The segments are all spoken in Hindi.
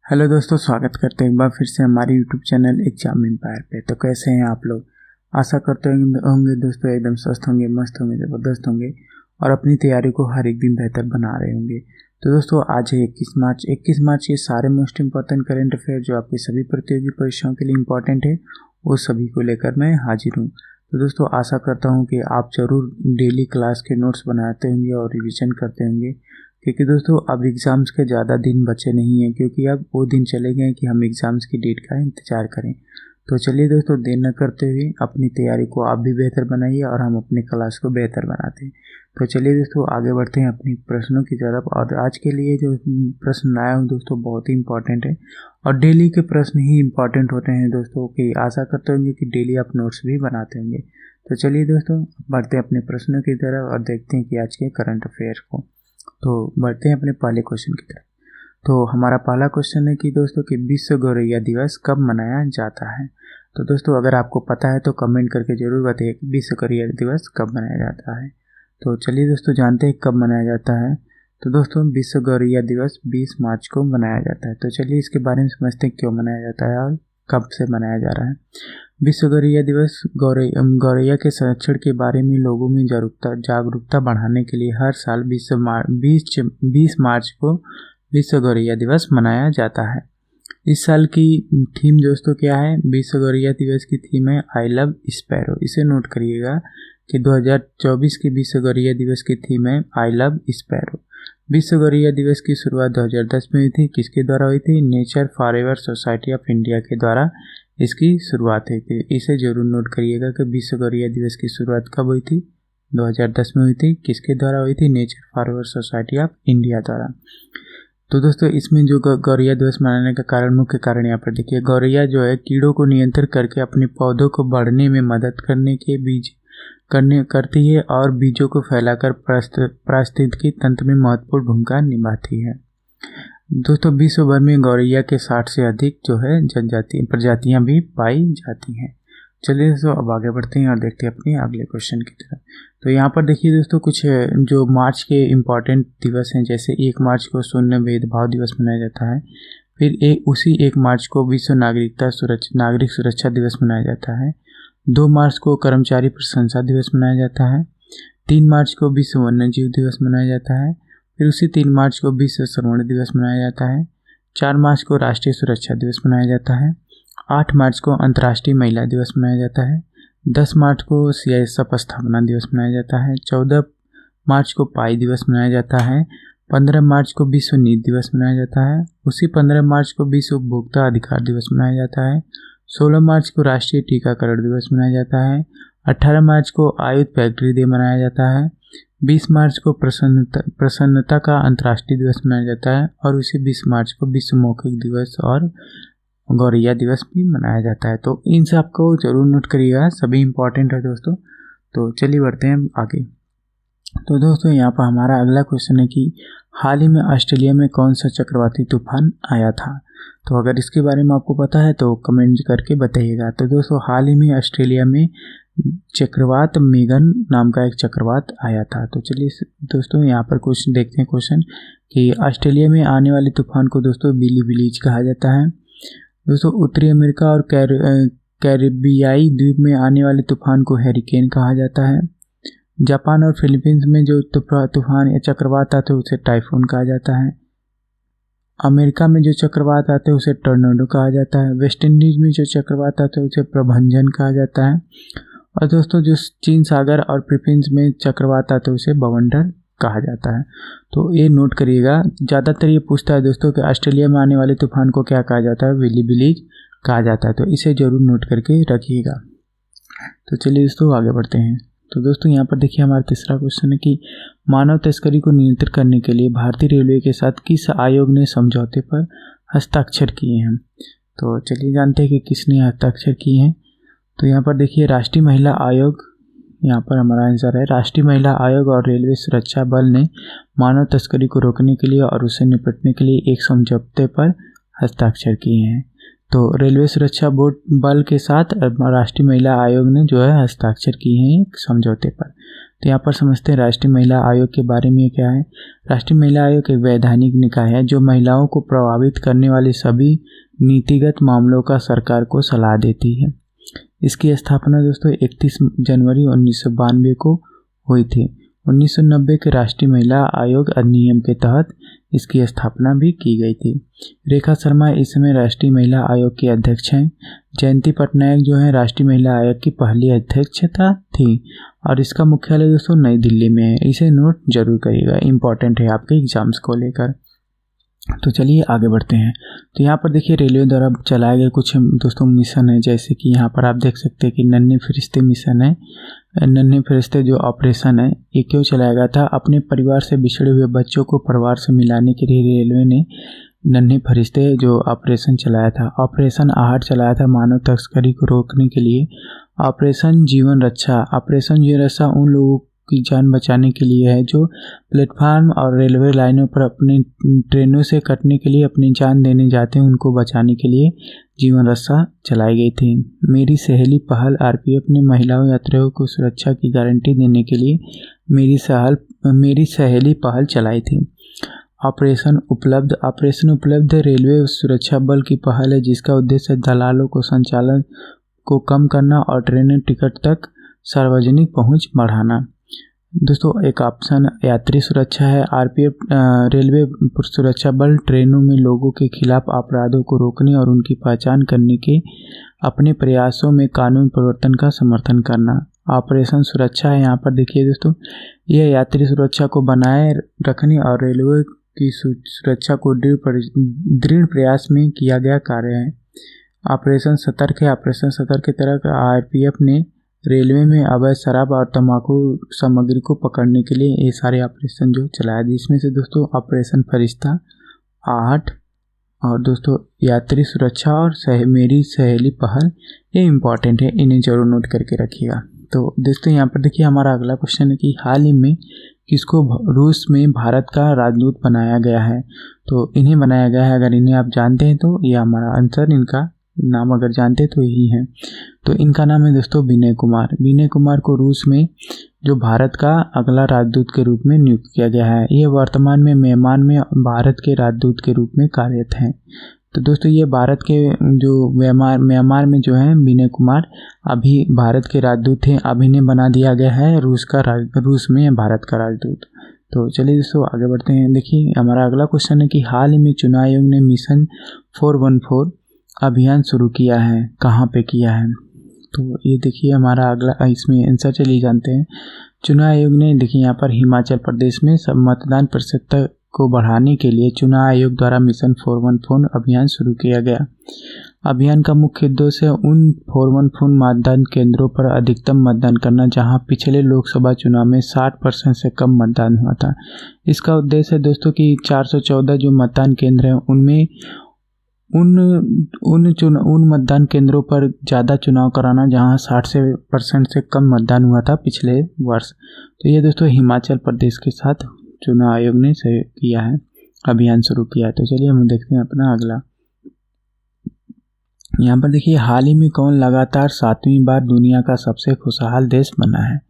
हेलो दोस्तों, स्वागत करते हैं एक बार फिर से हमारे यूट्यूब चैनल एग्जाम एम्पायर पे। तो कैसे हैं आप लोग? आशा करते होंगे दोस्तों एकदम स्वस्थ होंगे, मस्त होंगे, ज़बरदस्त होंगे और अपनी तैयारी को हर एक दिन बेहतर बना रहे होंगे। तो दोस्तों आज है 21 मार्च। 21 मार्च ये सारे मोस्ट इंपॉर्टेंट करेंट अफेयर जो आपकी सभी प्रतियोगी परीक्षाओं के लिए इम्पॉर्टेंट है वो सभी को लेकर मैं हाजिर हूँ। तो दोस्तों आशा करता हूँ कि आप ज़रूर डेली क्लास के नोट्स बनाते होंगे और रिविज़न करते होंगे, क्योंकि दोस्तों अब एग्ज़ाम्स के ज़्यादा दिन बचे नहीं हैं, क्योंकि अब वो दिन चले गए कि हम एग्ज़ाम्स की डेट का इंतज़ार करें। तो चलिए दोस्तों, देर न करते हुए अपनी तैयारी को आप भी बेहतर बनाइए और हम अपने क्लास को बेहतर बनाते हैं। तो चलिए दोस्तों आगे बढ़ते हैं अपनी प्रश्नों की तरफ। और आज के लिए जो प्रश्न लाया हूँ दोस्तों बहुत ही इंपॉर्टेंट है और डेली के प्रश्न ही इंपॉर्टेंट होते हैं दोस्तों, की आशा करते होंगे कि डेली आप नोट्स भी बनाते होंगे। तो चलिए दोस्तों बढ़ते हैं अपने प्रश्नों की तरफ और देखते हैं कि आज के करंट अफेयर को। तो बढ़ते हैं अपने पहले क्वेश्चन की तरफ। तो हमारा पहला क्वेश्चन है कि दोस्तों कि विश्व गौरैया दिवस कब मनाया जाता है। तो दोस्तों अगर आपको पता है तो कमेंट करके ज़रूर बताइए कि विश्व गौरैया दिवस कब मनाया जाता है। तो चलिए दोस्तों जानते हैं कब मनाया जाता है। तो दोस्तों विश्व गौरैया दिवस 20 मार्च को मनाया जाता है। तो चलिए इसके बारे में समझते हैं क्यों मनाया जाता है और कब से मनाया जा रहा है। विश्व गौरैया दिवस गौरैया के संरक्षण के बारे में लोगों में जागरूकता बढ़ाने के लिए हर साल 20 मार्च को विश्व गौरैया दिवस मनाया जाता है। इस साल की थीम दोस्तों क्या है? विश्व गौरैया दिवस की थीम है आई लव स्पैरो। इसे नोट करिएगा कि 2024 के विश्व गौरैया दिवस की थीम है आई लव स्पैरो। विश्व गौरैया दिवस की शुरुआत 2010 में हुई थी। किसके द्वारा हुई थी? Nature forever society of India के द्वारा इसकी शुरुआत हुई थी। इसे जरूर नोट करिएगा कि विश्व गौरैया दिवस की शुरुआत कब हुई थी? 2010 में हुई थी। किसके द्वारा हुई थी? Nature forever society of India द्वारा। तो दोस्तों इसमें जो गौरैया दिवस मनाने का कारण, मुख्य कारण यहाँ पर देखिए, गौरैया जो है कीड़ों को नियंत्रित करके अपने पौधों को बढ़ने में मदद करती है और बीजों को फैलाकर पारिस्थितिकी तंत्र में महत्वपूर्ण भूमिका निभाती है। दोस्तों विश्व भर में गौरैया के 60 से अधिक जो है प्रजातियां भी पाई जाती हैं। चलिए दोस्तों अब आगे बढ़ते हैं और देखते हैं अपने अगले क्वेश्चन की तरफ। तो यहाँ पर देखिए दोस्तों कुछ जो मार्च के इम्पॉर्टेंट दिवस हैं, जैसे 1 मार्च को शून्य भेदभाव दिवस मनाया जाता है। फिर उसी 1 मार्च को विश्व नागरिक सुरक्षा दिवस मनाया जाता है। 2 मार्च को कर्मचारी प्रशंसा दिवस मनाया जाता है। 3 मार्च को विश्व वन्यजीव दिवस मनाया जाता है। फिर उसी 3 मार्च को विश्व श्रवण दिवस मनाया जाता है। 4 मार्च को राष्ट्रीय सुरक्षा दिवस मनाया जाता है। 8 मार्च को अंतर्राष्ट्रीय महिला दिवस मनाया जाता है। 10 मार्च को CISF स्थापना दिवस मनाया जाता है। 14 मार्च को पाई दिवस मनाया जाता है। 15 मार्च को विश्व नीति दिवस मनाया जाता है। उसी 15 मार्च को विश्व उपभोक्ता अधिकार दिवस मनाया जाता है। 16 मार्च को राष्ट्रीय टीकाकरण दिवस मनाया जाता है। 18 मार्च को आयुध फैक्ट्री डे मनाया जाता है। 20 मार्च को प्रसन्नता का अंतर्राष्ट्रीय दिवस मनाया जाता है और उसी 20 मार्च को विश्व मौखिक दिवस और गौरैया दिवस भी मनाया जाता है। तो इन सब को जरूर नोट करिएगा, सभी इंपॉर्टेंट है दोस्तों। तो चलिए बढ़ते हैं आगे। तो दोस्तों यहाँ पर हमारा अगला क्वेश्चन है कि हाल ही में ऑस्ट्रेलिया में कौन सा चक्रवाती तूफान आया था। तो अगर इसके बारे में आपको पता है तो कमेंट करके बताइएगा। तो दोस्तों हाल ही में ऑस्ट्रेलिया में चक्रवात मेगन नाम का एक चक्रवात आया था। तो चलिए दोस्तों यहाँ पर कुछ देखते हैं क्वेश्चन कि ऑस्ट्रेलिया में आने वाले तूफान को दोस्तों बिली विलीज कहा जाता है। दोस्तों उत्तरी अमेरिका और कैरिबियाई द्वीप में आने वाले तूफान को हैरिकेन कहा जाता है। जापान और फिलीपींस में जो तूफान या चक्रवात आते हैं उसे टाइफून कहा जाता है। अमेरिका में जो चक्रवात आते हैं उसे टॉर्नेडो कहा जाता है। वेस्ट इंडीज में जो चक्रवात आते हैं उसे प्रभंजन कहा जाता है। और दोस्तों जो चीन सागर और फिलीपींस में चक्रवात आते हैं उसे बवंडर कहा जाता है। तो ये नोट करिएगा, ज़्यादातर ये पूछता है दोस्तों कि ऑस्ट्रेलिया में आने वाले तूफान को क्या कहा जाता है? बिली विलीज कहा जाता है। तो इसे जरूर नोट करके रखिएगा। तो चलिए दोस्तों आगे बढ़ते हैं। तो दोस्तों यहाँ पर देखिए हमारा तीसरा क्वेश्चन है कि मानव तस्करी को नियंत्रित करने के लिए भारतीय रेलवे के साथ किस आयोग ने समझौते पर हस्ताक्षर किए हैं। तो चलिए जानते हैं कि किसने हस्ताक्षर किए हैं। तो यहाँ पर देखिए राष्ट्रीय महिला आयोग, यहाँ पर हमारा आंसर है राष्ट्रीय महिला आयोग और रेलवे सुरक्षा बल ने मानव तस्करी को रोकने के लिए और उससे निपटने के लिए एक समझौते पर हस्ताक्षर किए हैं। तो रेलवे सुरक्षा बल के साथ राष्ट्रीय महिला आयोग ने जो है हस्ताक्षर किए हैं एक समझौते पर। तो यहाँ पर समझते हैं राष्ट्रीय महिला आयोग के बारे में क्या है। राष्ट्रीय महिला आयोग एक वैधानिक निकाय है जो महिलाओं को प्रभावित करने वाले सभी नीतिगत मामलों का सरकार को सलाह देती है। इसकी स्थापना दोस्तों 31 जनवरी 1992 को हुई थी। 1990 के राष्ट्रीय महिला आयोग अधिनियम के तहत इसकी स्थापना भी की गई थी। रेखा शर्मा इस समय राष्ट्रीय महिला आयोग की अध्यक्ष हैं। जयंती पटनायक जो है राष्ट्रीय महिला आयोग की पहली अध्यक्षता थी और इसका मुख्यालय दोस्तों नई दिल्ली में है। इसे नोट जरूर करिएगा, इम्पॉर्टेंट है आपके एग्जाम्स को लेकर। तो चलिए आगे बढ़ते हैं। तो यहाँ पर देखिए रेलवे द्वारा चलाए गए कुछ दोस्तों मिशन है, जैसे कि यहाँ पर आप देख सकते हैं कि नन्हे फरिश्ते मिशन है। नन्हे फरिश्ते जो ऑपरेशन है ये क्यों चलाया गया था? अपने परिवार से बिछड़े हुए बच्चों को परिवार से मिलाने के लिए रेलवे ने नन्हे फरिश्ते जो ऑपरेशन चलाया था। ऑपरेशन आहट चलाया था मानव तस्करी को रोकने के लिए। ऑपरेशन जीवन रक्षा उन लोगों की जान बचाने के लिए है जो प्लेटफार्म और रेलवे लाइनों पर अपनी ट्रेनों से कटने के लिए अपनी जान देने जाते हैं, उनको बचाने के लिए जीवन रक्षा चलाई गई थी। मेरी सहेली पहल आरपीएफ ने महिलाओं यात्रियों को सुरक्षा की गारंटी देने के लिए मेरी सहेली पहल चलाई थी। ऑपरेशन उपलब्ध रेलवे सुरक्षा बल की पहल है जिसका उद्देश्य दलालों को संचालन को कम करना और ट्रेन टिकट तक सार्वजनिक पहुंच बढ़ाना। दोस्तों एक ऑप्शन यात्री सुरक्षा है। आरपीएफ रेलवे सुरक्षा बल ट्रेनों में लोगों के खिलाफ अपराधों को रोकने और उनकी पहचान करने के अपने प्रयासों में कानून परिवर्तन का समर्थन करना। ऑपरेशन सुरक्षा है। यहाँ पर देखिए दोस्तों यह यात्री सुरक्षा को बनाए रखने और रेलवे की सुरक्षा को दृढ़ प्रयास में किया गया कार्य है। ऑपरेशन सतर्क है। ऑपरेशन सतर्क के तहत आरपीएफ ने रेलवे में अवैध शराब और तंबाकू सामग्री को पकड़ने के लिए ये सारे ऑपरेशन जो चलाया, जिसमें से दोस्तों ऑपरेशन फरिश्ता, आहट और दोस्तों यात्री सुरक्षा और मेरी सहेली पहल, ये इम्पॉर्टेंट है, इन्हें जरूर नोट करके रखिएगा। तो दोस्तों यहाँ पर देखिए हमारा अगला क्वेश्चन है कि हाल ही में किसको रूस में भारत का राजदूत बनाया गया है? तो इन्हें बनाया गया है। अगर इन्हें आप जानते हैं तो ये हमारा आंसर, इनका नाम अगर जानते तो यही है। तो इनका नाम है दोस्तों विनय कुमार। विनय कुमार को रूस में जो भारत का अगला राजदूत के रूप में नियुक्त किया गया है। ये वर्तमान में म्यांमार में भारत के राजदूत के रूप में कार्यरत हैं। तो दोस्तों ये भारत के जो म्यांमार में जो है विनय कुमार अभी भारत के राजदूत हैं। अब इन्हें बना दिया गया है रूस में भारत का राजदूत। तो चलिए दोस्तों आगे बढ़ते हैं। देखिए हमारा अगला क्वेश्चन है कि हाल ही में चुनाव आयोग ने मिशन 414 अभियान शुरू किया है, कहाँ पे किया है? तो ये देखिए हमारा अगला, इसमें आंसर चलिए जानते हैं। चुनाव आयोग ने देखिए यहाँ पर हिमाचल प्रदेश में सब मतदान प्रतिशतता को बढ़ाने के लिए चुनाव आयोग द्वारा मिशन 414 अभियान शुरू किया गया। अभियान का मुख्य उद्देश्य उन 414 मतदान केंद्रों पर अधिकतम मतदान करना जहां पिछले लोकसभा चुनाव में 60% से कम मतदान हुआ था। इसका उद्देश्य है दोस्तों कि 414 जो मतदान केंद्र हैं उनमें उन मतदान केंद्रों पर ज़्यादा चुनाव कराना जहां 60% से कम मतदान हुआ था पिछले वर्ष। तो ये दोस्तों हिमाचल प्रदेश के साथ चुनाव आयोग ने किया है, अभियान शुरू किया है। तो चलिए हम देखते हैं अपना अगला। यहाँ पर देखिए हाल ही में कौन लगातार 7वीं बार दुनिया का सबसे खुशहाल देश बना है?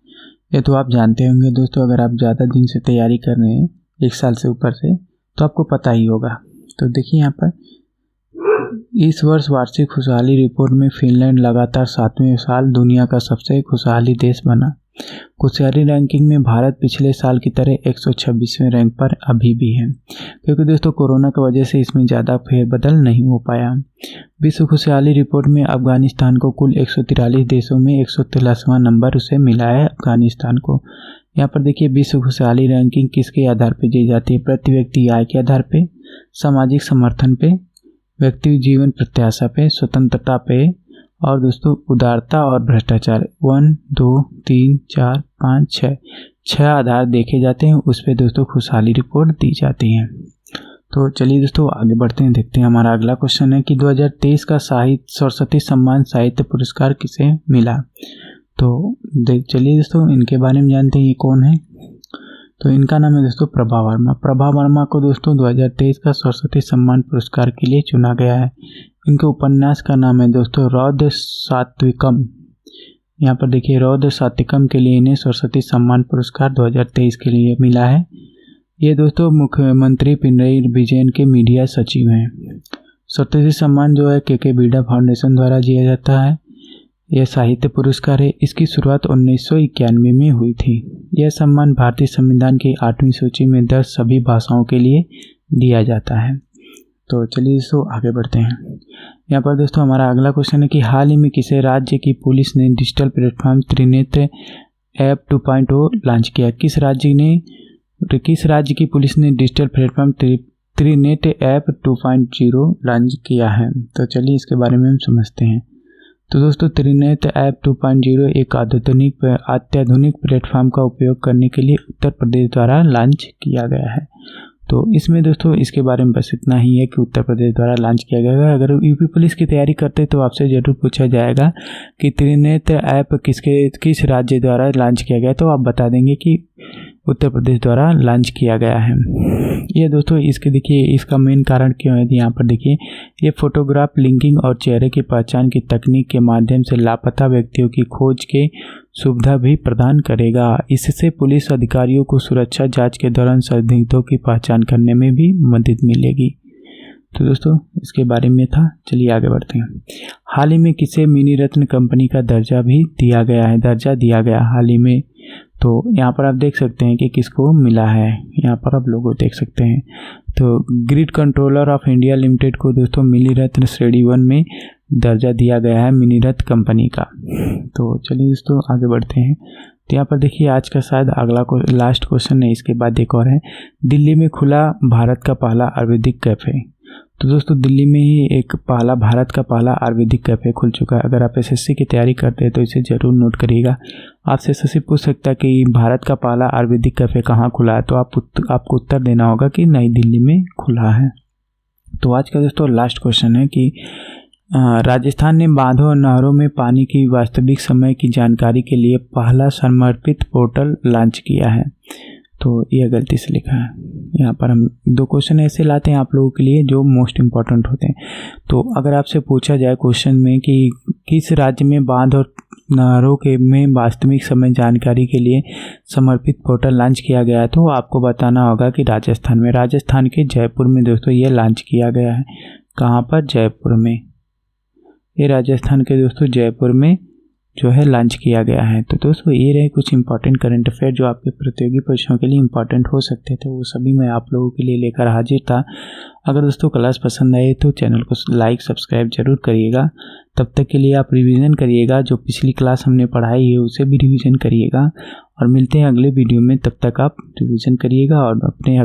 ये तो आप जानते होंगे दोस्तों, अगर आप ज़्यादा दिन से तैयारी कर रहे हैं 1 साल से ऊपर से तो आपको पता ही होगा। तो देखिए यहाँ पर इस वर्ष वार्षिक खुशहाली रिपोर्ट में फिनलैंड लगातार 7वें साल दुनिया का सबसे खुशहाली देश बना। खुशहाली रैंकिंग में भारत पिछले साल की तरह 126वें रैंक पर अभी भी है, क्योंकि दोस्तों कोरोना की वजह से इसमें ज़्यादा फेरबदल नहीं हो पाया। विश्व खुशहाली रिपोर्ट में अफगानिस्तान को कुल 143 देशों में 113वां नंबर उसे मिला है अफगानिस्तान को। यहाँ पर देखिए विश्व खुशहाली रैंकिंग किसके आधार पर दी जाती है? प्रति व्यक्ति आय के आधार पे, सामाजिक समर्थन पे, व्यक्ति जीवन प्रत्याशा पे, स्वतंत्रता पे और दोस्तों उदारता और भ्रष्टाचार 1, 2, 3, 4, 5, 6 आधार देखे जाते हैं, उस पे दोस्तों खुशहाली रिपोर्ट दी जाती है। तो चलिए दोस्तों आगे बढ़ते हैं, देखते हैं हमारा अगला क्वेश्चन है कि 2023 का सरस्वती सम्मान साहित्य पुरस्कार किसे मिला? तो चलिए दोस्तों इनके बारे में जानते हैं, ये कौन है? तो इनका नाम है दोस्तों प्रभा वर्मा। प्रभा वर्मा को दोस्तों 2023 का सरस्वती सम्मान पुरस्कार के लिए चुना गया है। इनके उपन्यास का नाम है दोस्तों रौद्र सात्विकम। यहाँ पर देखिए रौद्र सात्विकम के लिए इन्हें सरस्वती सम्मान पुरस्कार 2023 के लिए मिला है। ये दोस्तों मुख्यमंत्री पिनरई विजयन के मीडिया सचिव हैं। सरस्वती सम्मान जो है के बीड़ा फाउंडेशन द्वारा दिया जाता है। यह साहित्य पुरस्कार है। इसकी शुरुआत 1991 में हुई थी। यह सम्मान भारतीय संविधान की 8वीं सूची में दर्ज सभी भाषाओं के लिए दिया जाता है। तो चलिए दोस्तों आगे बढ़ते हैं। यहाँ पर दोस्तों हमारा अगला क्वेश्चन है कि हाल ही में किसे राज्य की पुलिस ने digital platform Trinetra app 2.0 launch किया? किस राज्य की पुलिस ने digital platform Trinetra app 2.0 launch किया है? तो चलिए इसके बारे में हम समझते हैं। तो दोस्तों त्रिनेत्र ऐप 2.0 एक अत्याधुनिक प्लेटफॉर्म का उपयोग करने के लिए उत्तर प्रदेश द्वारा लॉन्च किया गया है। तो इसमें दोस्तों इसके बारे में बस इतना ही है कि उत्तर प्रदेश द्वारा लॉन्च किया गया है। अगर यूपी पुलिस की तैयारी करते तो आपसे ज़रूर पूछा जाएगा कि त्रिनेत्र ऐप किस राज्य द्वारा लॉन्च किया गया, तो आप बता देंगे कि उत्तर प्रदेश द्वारा लॉन्च किया गया है। ये दोस्तों इसके देखिए इसका मेन कारण क्यों है, यहाँ पर देखिए ये फोटोग्राफ लिंकिंग और चेहरे की पहचान की तकनीक के माध्यम से लापता व्यक्तियों की खोज के सुविधा भी प्रदान करेगा। इससे पुलिस अधिकारियों को सुरक्षा जांच के दौरान संदिग्धों की पहचान करने में भी मदद मिलेगी। तो दोस्तों इसके बारे में था। चलिए आगे बढ़ते हैं। हाल ही में किसे मिनी रत्न कंपनी का दर्जा दिया गया हाल ही में? तो यहाँ पर आप देख सकते हैं कि किसको मिला है। यहाँ पर आप लोगो देख सकते हैं। तो grid controller of India limited को दोस्तों मिनी रत्न श्रेणी 1 में दर्जा दिया गया है मिनी रत्न कंपनी का। तो चलिए दोस्तों आगे बढ़ते हैं। तो यहाँ पर देखिए आज का शायद लास्ट क्वेश्चन है, इसके बाद एक और है। दिल्ली में खुला भारत का पहला आयुर्वेदिक कैफ़े। तो दोस्तों दिल्ली में ही भारत का पहला आयुर्वेदिक कैफ़े खुल चुका है। अगर आप एसएससी की तैयारी करते हैं तो इसे ज़रूर नोट करिएगा। आपसे एसएससी पूछ सकता है कि भारत का पहला आयुर्वेदिक कैफ़े कहाँ खुला है, तो आपको उत्तर देना होगा कि नई दिल्ली में खुला है। तो आज का दोस्तों लास्ट क्वेश्चन है कि राजस्थान ने बांधों और नहरों में पानी की वास्तविक समय की जानकारी के लिए पहला समर्पित पोर्टल लॉन्च किया है। तो यह गलती से लिखा है। यहाँ पर हम 2 क्वेश्चन ऐसे लाते हैं आप लोगों के लिए जो मोस्ट इम्पॉर्टेंट होते हैं। तो अगर आपसे पूछा जाए क्वेश्चन में कि किस राज्य में बांध और नहरों में वास्तविक समय जानकारी के लिए समर्पित पोर्टल लॉन्च किया गया है, तो आपको बताना होगा कि राजस्थान के जयपुर में दोस्तों ये लॉन्च किया गया है। कहाँ पर? जयपुर में। ये राजस्थान के दोस्तों जयपुर में जो है लॉन्च किया गया है। तो दोस्तों ये रहे कुछ इंपॉर्टेंट करंट अफेयर जो आपके प्रतियोगी परीक्षाओं के लिए इंपॉर्टेंट हो सकते थे, वो सभी मैं आप लोगों के लिए लेकर हाजिर था। अगर दोस्तों क्लास पसंद आए तो चैनल को लाइक सब्सक्राइब जरूर करिएगा। तब तक के लिए आप रिवीजन करिएगा, जो पिछली क्लास हमने पढ़ाई है उसे भी रिवीजन करिएगा। और मिलते हैं अगले वीडियो में, तब तक आप रिवीजन करिएगा और अपना